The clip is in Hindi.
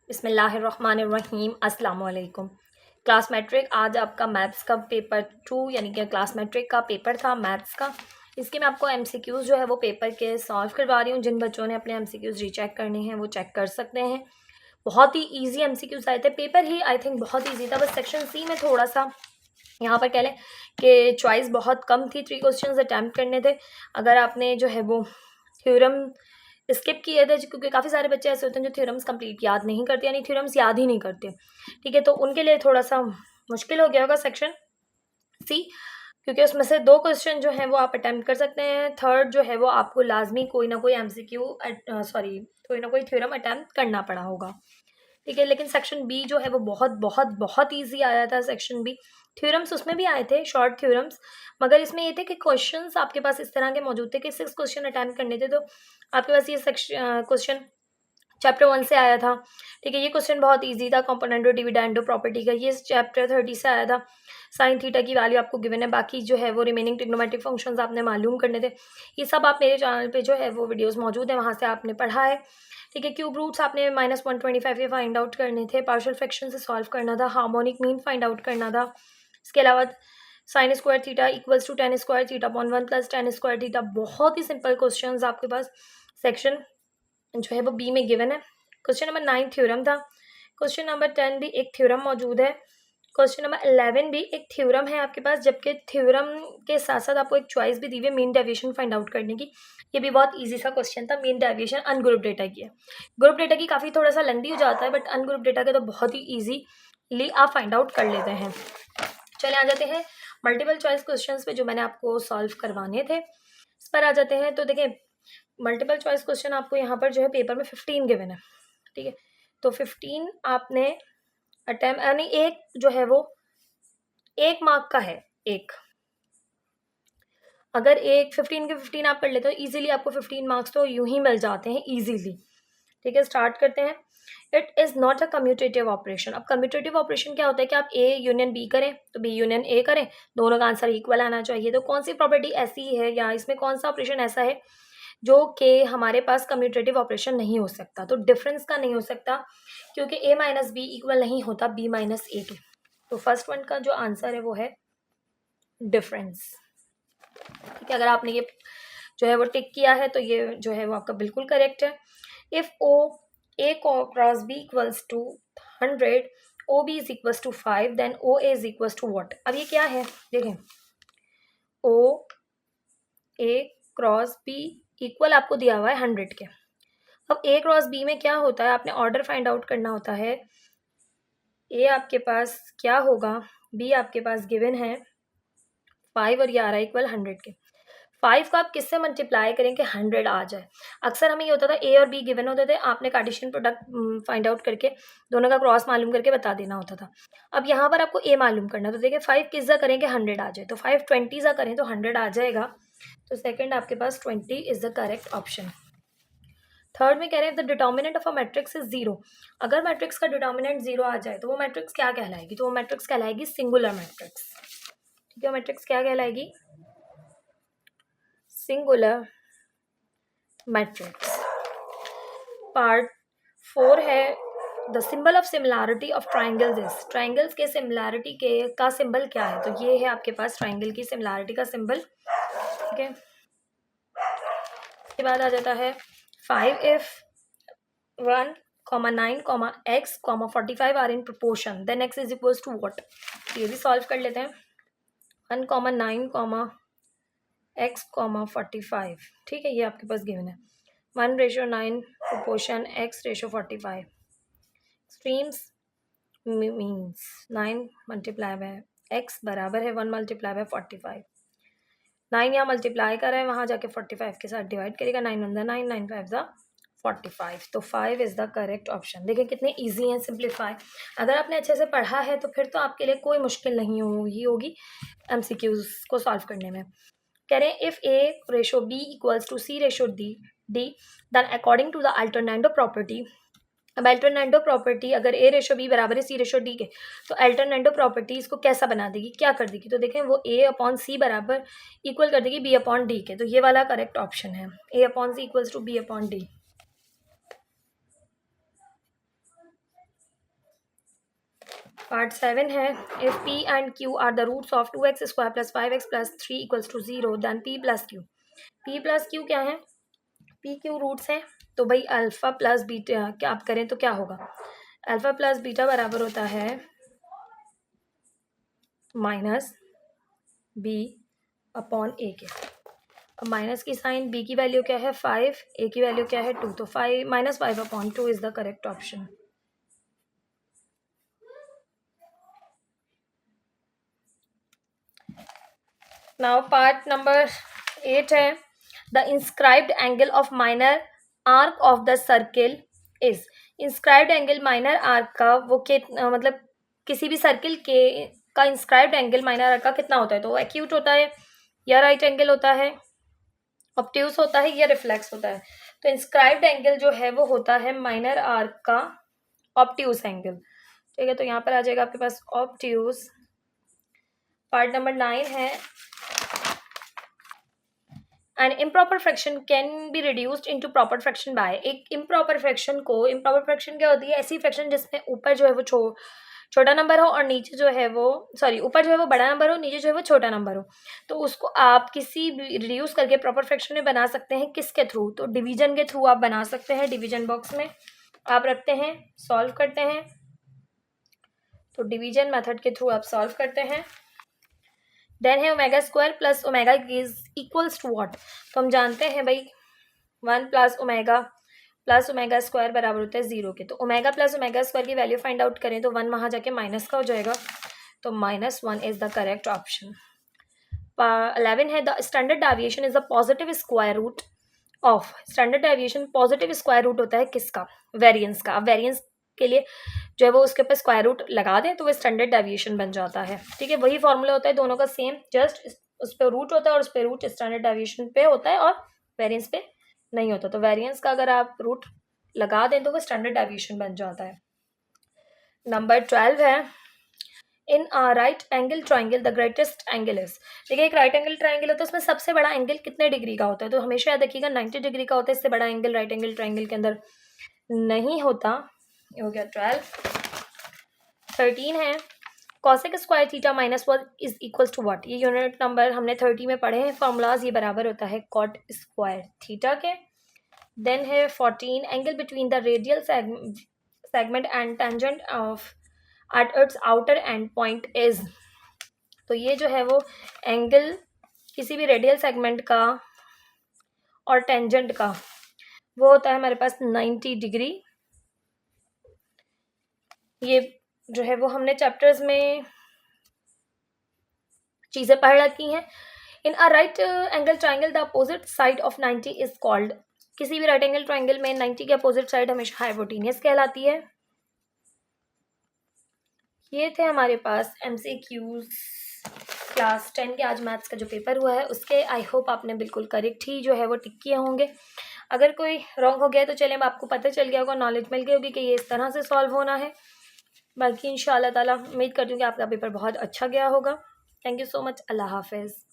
बिस्मिल्लाहिर्रहमानिर्रहीम अस्सलाम वालेकुम। क्लास मैट्रिक आज आपका मैथ्स का पेपर 2 यानी कि क्लास मैट्रिक का पेपर था मैथ्स का। इसके मैं आपको एमसीक्यूज़ जो है वो पेपर के सॉल्व करवा रही हूँ। जिन बच्चों ने अपने एमसीक्यूज़ रीचेक करने हैं वो चेक कर सकते हैं। बहुत ही ईजी एमसीक्यूज़ आए थे, पेपर ही आई थिंक बहुत ईजी था। बस सेक्शन सी में थोड़ा सा यहाँ पर कह लें कि चॉइस बहुत कम थी। 3 क्वेश्चंस अटैम्प्ट करने थे। अगर आपने जो है वो थ्योरम स्किप किए थे, क्योंकि काफ़ी सारे बच्चे ऐसे होते हैं जो थ्योरम्स कंप्लीट याद नहीं करते, यानी थ्योरम्स याद ही नहीं करते, ठीक है, तो उनके लिए थोड़ा सा मुश्किल हो गया होगा सेक्शन सी, क्योंकि उसमें से 2 क्वेश्चन जो हैं वो आप अटेम्प्ट कर सकते हैं। थर्ड जो है वो आपको लाजमी कोई ना कोई एमसीक्यू सॉरी कोई ना कोई थ्योरम अटेम्प्ट करना पड़ा होगा, ठीक है। लेकिन सेक्शन बी जो है वो बहुत बहुत बहुत ईजी आया था। सेक्शन बी थ्योरम्स उसमें भी आए थे, शॉर्ट थ्योरम्स, मगर इसमें ये थे कि क्वेश्चंस आपके पास इस तरह के मौजूद थे कि 6 क्वेश्चन अटैम्प्ट करने थे। तो आपके पास ये क्वेश्चन चैप्टर 1 से आया था, ठीक है। ये क्वेश्चन बहुत इजी था, कंपोनेंडो डिविडेंडो प्रॉपर्टी का। ये चैप्टर 30 से आया था। साइन थीटा की वैल्यू आपको गिवन है, बाकी जो है वो रिमेनिंग ट्रिग्नोमेट्रिक फंक्शंस आपने मालूम करने थे। ये सब आप मेरे चैनल पे जो है वो वीडियोस मौजूद है, वहाँ से आपने पढ़ा है, ठीक है। क्यूब रूट्स आपने -125 ये फाइंड आउट करने थे, पार्शियल फ्रैक्शन से सॉल्व करना था, हार्मोनिक मीन फाइंड आउट करना था। इसके अलावा sine square theta equals to ten square theta upon 1 plus ten square theta. बहुत ही सिंपल क्वेश्चंस आपके पास सेक्शन जो है वो बी में गिवन है। क्वेश्चन नंबर 9 थ्योरम था। क्वेश्चन नंबर 10 भी एक थ्योरम मौजूद है। क्वेश्चन नंबर 11 भी एक थ्योरम है आपके पास, जबकि थ्योरम के साथ साथ आपको एक चॉइस भी दी हुई है मीन डेविएशन फाइंड आउट करने की। ये भी बहुत इजी सा क्वेश्चन था। मीन डेविएशन अनग्रुप डेटा की है, ग्रुप डेटा की काफ़ी थोड़ा सा लेंदी हो जाता है, बट अनग्रुप डेटा के तो बहुत ही ईजीली आप फाइंड आउट कर लेते हैं। चले आ जाते हैं मल्टीपल चॉइस क्वेश्चंस पे जो मैंने आपको सॉल्व करवाने थे, इस पर आ जाते हैं। तो देखिए मल्टीपल चॉइस क्वेश्चन आपको यहाँ पर जो है पेपर में 15 गिवन है, ठीक है। तो 15 आपने अटेम्प्ट यानी एक जो है वो 1 मार्क का है। एक अगर एक 15 के 15 आप कर लेते हो इजीली, आपको 15 मार्क्स तो यूं ही मिल जाते हैं इजीली, ठीक है। स्टार्ट करते हैं। It is not a commutative operation. अब कम्यूटेटिव ऑपरेशन क्या होता है कि आप ए यूनियन बी करें तो बी यूनियन ए करें, दोनों का आंसर इक्वल आना चाहिए। तो कौन सी प्रॉपर्टी ऐसी है या इसमें कौन सा ऑपरेशन ऐसा है जो कि हमारे पास कम्यूटेटिव ऑपरेशन नहीं हो सकता? तो डिफरेंस का नहीं हो सकता, क्योंकि ए माइनस बी इक्वल नहीं होता बी माइनस ए के। तो फर्स्ट वन का जो आंसर है वो है डिफरेंस, ठीक है। अगर आपने ये जो है वो टिक किया है तो ये जो है वो आपका बिल्कुल करेक्ट है। If O A cross B equals to 100, O B is equals to 5, then O A is equals to what? अब ये क्या है देखें, O A cross B equal आपको दिया हुआ है 100 के। अब ए क्रॉस बी में क्या होता है, आपने ऑर्डर फाइंड आउट करना होता है। ए आपके पास क्या होगा, बी आपके पास गिवन है 5 और ये आ रहा है इक्वल 100 के। 5 को आप किससे मल्टीप्लाई करें कि 100 आ जाए? अक्सर हमें ये होता था ए और बी गिवन होते थे, आपने कार्टेशियन प्रोडक्ट फाइंड आउट करके दोनों का क्रॉस मालूम करके बता देना होता था। अब यहाँ पर आपको ए मालूम करना, तो देखिए 5 किस जा करें कि 100 आ जाए, तो 5 20 जा करें तो 100 आ जाएगा। तो सेकंड आपके पास 20 is the correct option. Third में कह रहे हैं the determinant of a matrix is 0। अगर मैट्रिक्स का डिटर्मिनेंट 0 आ जाए तो वो मैट्रिक्स क्या कहलाएगी? तो वो मैट्रिक्स कहलाएगी सिंगुलर मैट्रिक्स, ठीक है। मैट्रिक्स क्या कहलाएगी? Singular matrix. पार्ट 4 है the symbol of similarity of triangles is. Triangles के सिमिलैरिटी के का सिंबल क्या है? तो ये है आपके पास ट्राइंगल की सिमिलैरिटी का सिंबल, ठीक है। इसके बाद आ जाता है 5 if 1, 9, x, 45 are in proportion then x is equals to what? ये भी सॉल्व कर लेते हैं। 1, 9, x, 45, ठीक है। ये आपके पास गिवन है 1:9 proportion x ratio 45। Extremes means 9 multiply by x बराबर है 1 मल्टीप्लाई बाय 45। 9 यहाँ मल्टीप्लाई कर रहा है, वहाँ जाके 45 के साथ डिवाइड करेगा। 9 1 9, 9 5 45। तो 5 इज़ द करेक्ट ऑप्शन। देखिए कितने इजी हैं सिंप्लीफाई। अगर आपने अच्छे से पढ़ा है तो फिर तो आपके लिए कोई मुश्किल नहीं होगी एमसीक्यूज को सॉल्व करने में। कह रहे हैं if a ratio b equals to c ratio d then according to the alternendo property. अब अल्टरनेटो प्रॉपर्टी अगर ए रेशो बी बराबर है सी रेशो डी के, तो अल्टरनेटो प्रॉपर्टी इसको कैसा बना देगी, क्या कर देगी? तो देखें वो ए अपॉन सी बराबर इक्वल कर देगी बी अपॉन डी के। तो ये वाला करेक्ट ऑप्शन है, a upon c equals to b upon d. Part 7 है, if p and q are the roots of 2x square plus 5x plus 3 equals to 0 then p plus q। p plus q क्या है? p q रूट्स हैं, तो भाई अल्फ़ा प्लस बीटा क्या आप करें तो क्या होगा? अल्फ़ा प्लस बीटा बराबर होता है माइनस b अपॉन a के। अब माइनस की साइन, b की वैल्यू क्या है 5, a की वैल्यू क्या है 2, तो 5 minus 5 upon 2 is the correct option. Now part number 8 है, the inscribed angle of minor arc of the circle is. Inscribed angle minor arc का वो मतलब किसी भी सर्किल के का इंस्क्राइब्ड एंगल माइनर आर्क का कितना होता है? तो वो एक्यूट होता है या राइट एंगल होता है, ऑब्ट्यूस होता है या रिफ्लेक्स होता है? तो इंस्क्राइब्ड एंगल जो है वो होता है माइनर आर्क का ऑब्ट्यूस एंगल। ठीक है, तो यहाँ पर आ जाएगा आपके पास ऑब्ट्यूस। पार्ट नंबर 9 है, an improper fraction can be reduced into proper fraction by. एक इम्प्रॉपर फ्रैक्शन को, इम्प्रॉपर फ्रैक्शन क्या होती है? ऐसी फ्रैक्शन जिसमें ऊपर जो है वो छोटा नंबर हो और नीचे जो है वो ऊपर जो है वो बड़ा नंबर हो, नीचे जो है वो छोटा नंबर हो, तो उसको आप किसी भी रिड्यूस करके प्रॉपर फ्रैक्शन में बना सकते हैं। किसके थ्रू? तो डिवीजन के थ्रू आप बना सकते हैं। डिवीजन बॉक्स में आप रखते हैं, सॉल्व करते हैं, तो डिवीजन मेथड के थ्रू आप सॉल्व करते हैं। देन है omega square plus omega is equals to what? तो हम जानते हैं भाई 1 प्लस ओमेगा स्क्वायर बराबर होता है 0 के। तो ओमेगा प्लस ओमेगा स्क्वायर की वैल्यू फाइंड आउट करें तो 1 वहाँ जाके माइनस का हो जाएगा, तो -1 इज द करेक्ट ऑप्शन। 11 है, the standard deviation is the positive square root of. Standard deviation positive square root होता है किसका? वेरिएंस का। अब वेरिएंस के लिए जो है वो उसके ऊपर स्क्वायर रूट लगा दें तो वो स्टैंडर्ड डेविएशन बन जाता है। ठीक है, वही फॉर्मूला होता है दोनों का सेम, जस्ट उस पर रूट होता है और उस पर रूट स्टैंडर्ड डेविएशन पे होता है और वेरिएंस पे नहीं होता। तो वेरिएंस का अगर आप रूट लगा दें तो वो स्टैंडर्ड डेविएशन बन जाता है। नंबर 12 है, in a right angle triangle the greatest angle is. देखिए, एक राइट एंगल ट्राइंगल होता है, उसमें सबसे बड़ा एंगल कितने डिग्री का होता है? तो हमेशा याद रखिएगा 90 डिग्री का होता है। इससे बड़ा एंगल राइट एंगल ट्राइंगल के अंदर नहीं होता। ये हो गया 12। 13 है, cosec square theta minus 1 is equals to what? ये यूनिट नंबर हमने 30 में पढ़े हैं फॉर्मूलाज। ये बराबर होता है कॉट स्क्वायर थीटा के। देन है 14, angle between the radial segment and tangent of at its outer and point is. तो ये जो है वो एंगल किसी भी रेडियल सेगमेंट का और टेंजेंट का वो होता है हमारे पास 90 डिग्री। ये जो है वो हमने चैप्टर्स में चीज़ें पढ़ रखी हैं। In a right angle triangle the opposite side of 90 is called. किसी भी राइट एंगल ट्राइंगल में 90 के अपोजिट साइड हमेशा हाइपोटेन्यूस कहलाती है। ये थे हमारे पास MCQs क्लास 10 के आज मैथ्स का जो पेपर हुआ है उसके। आई होप आपने बिल्कुल करेक्ट ही जो है वो टिक किए होंगे। अगर कोई रॉन्ग हो गया तो चलिए, आपको पता चल गया होगा, नॉलेज मिल गई होगी कि ये इस तरह से सॉल्व होना है। बाकी इंशाल्लाह ताला उम्मीद करती हूँ कि आपका पेपर बहुत अच्छा गया होगा। Thank you so much. Allah हाफिज़।